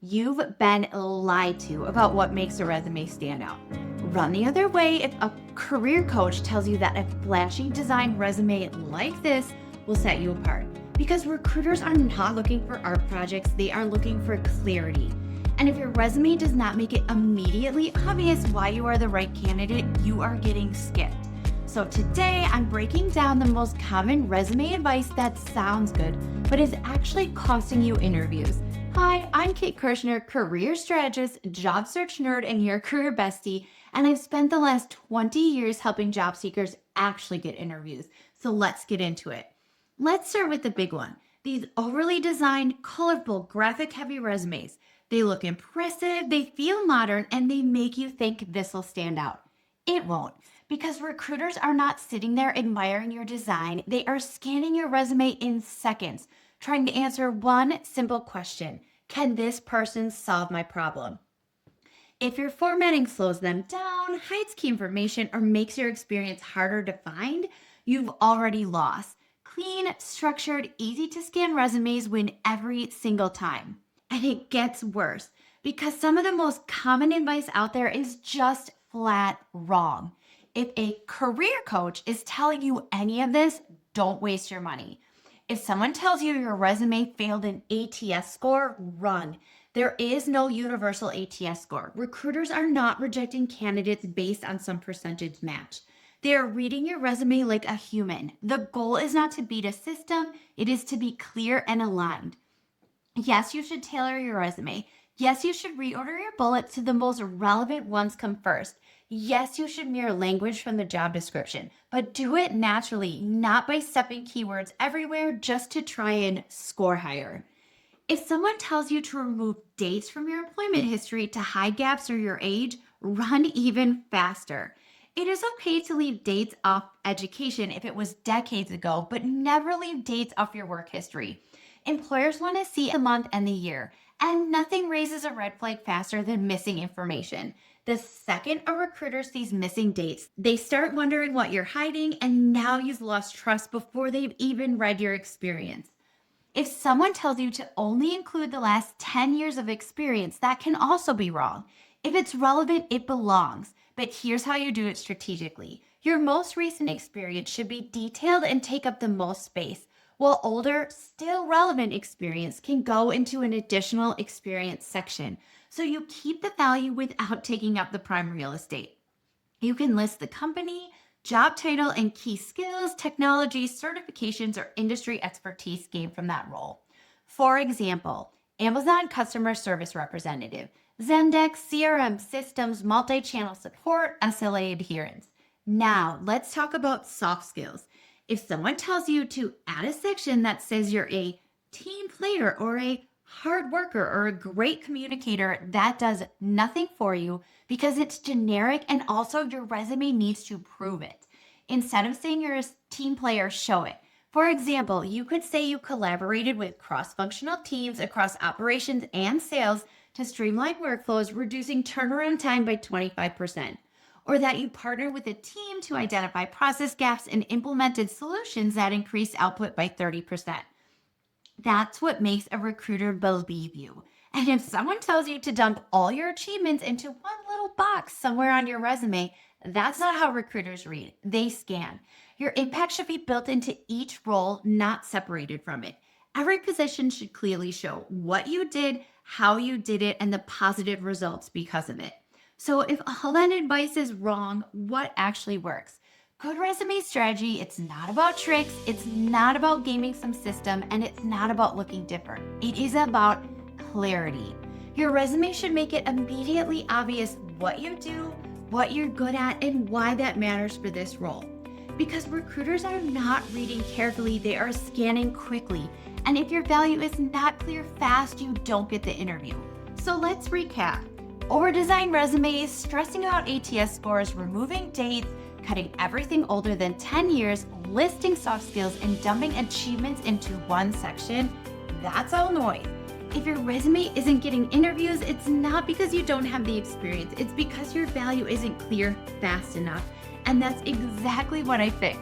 You've been lied to about what makes a resume stand out. Run the other way if a career coach tells you that a flashy design resume like this will set you apart. Because recruiters are not looking for art projects, they are looking for clarity. And if your resume does not make it immediately obvious why you are the right candidate, you are getting skipped. So today I'm breaking down the most common resume advice that sounds good, but is actually costing you interviews. Hi, I'm Kate Kirshner, career strategist, job search nerd, and your career bestie. And I've spent the last 20 years helping job seekers actually get interviews. So let's get into it. Let's start with the big one. These overly designed, colorful, graphic heavy resumes. They look impressive, they feel modern, and they make you think this will stand out. It won't, because recruiters are not sitting there admiring your design. They are scanning your resume in seconds, trying to answer one simple question. Can this person solve my problem? If your formatting slows them down, hides key information, or makes your experience harder to find, you've already lost. Clean, structured, easy to scan resumes win every single time. And it gets worse because some of the most common advice out there is just flat wrong. If a career coach is telling you any of this, don't waste your money. If someone tells you your resume failed an ATS score, run. There is no universal ATS score. Recruiters are not rejecting candidates based on some percentage match. They are reading your resume like a human. The goal is not to beat a system, it is to be clear and aligned. Yes, you should tailor your resume. Yes, you should reorder your bullets so the most relevant ones come first. Yes, you should mirror language from the job description, but do it naturally, not by stuffing keywords everywhere just to try and score higher. If someone tells you to remove dates from your employment history to hide gaps or your age, run even faster. It is okay to leave dates off education if it was decades ago, but never leave dates off your work history. Employers want to see the month and the year, and nothing raises a red flag faster than missing information. The second a recruiter sees missing dates, they start wondering what you're hiding, and now you've lost trust before they've even read your experience. If someone tells you to only include the last 10 years of experience, that can also be wrong. If it's relevant, it belongs. But here's how you do it strategically. Your most recent experience should be detailed and take up the most space, while older, still relevant experience can go into an additional experience section. So you keep the value without taking up the prime real estate. You can list the company, job title, and key skills, technology, certifications, or industry expertise gained from that role. For example, Amazon Customer Service Representative, Zendesk, CRM systems, multi-channel support, SLA adherence. Now, let's talk about soft skills. If someone tells you to add a section that says you're a team player or a hard worker or a great communicator, that does nothing for you because it's generic and also your resume needs to prove it. Instead of saying you're a team player, show it. For example, you could say you collaborated with cross-functional teams across operations and sales to streamline workflows, reducing turnaround time by 25%. Or that you partnered with a team to identify process gaps and implemented solutions that increased output by 30%. That's what makes a recruiter believe you. And if someone tells you to dump all your achievements into one little box somewhere on your resume, that's not how recruiters read. They scan. Your impact should be built into each role, not separated from it. Every position should clearly show what you did, how you did it, and the positive results because of it. So if all that advice is wrong, what actually works? Good resume strategy, it's not about tricks, it's not about gaming some system, and it's not about looking different. It is about clarity. Your resume should make it immediately obvious what you do, what you're good at, and why that matters for this role. Because recruiters are not reading carefully, they are scanning quickly. And if your value is not clear fast, you don't get the interview. So let's recap. Over-designed resumes, stressing out ATS scores, removing dates, cutting everything older than 10 years, listing soft skills, and dumping achievements into one section, that's all noise. If your resume isn't getting interviews, it's not because you don't have the experience, it's because your value isn't clear fast enough. And that's exactly what I fixed.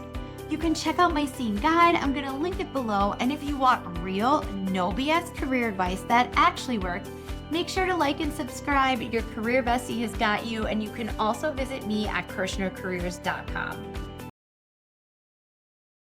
You can check out my scene guide. I'm going to link it below. And if you want real, no BS career advice that actually works, Make sure to like and subscribe. Your career bestie has got you, and you can also visit me at KirshnerCareers.com.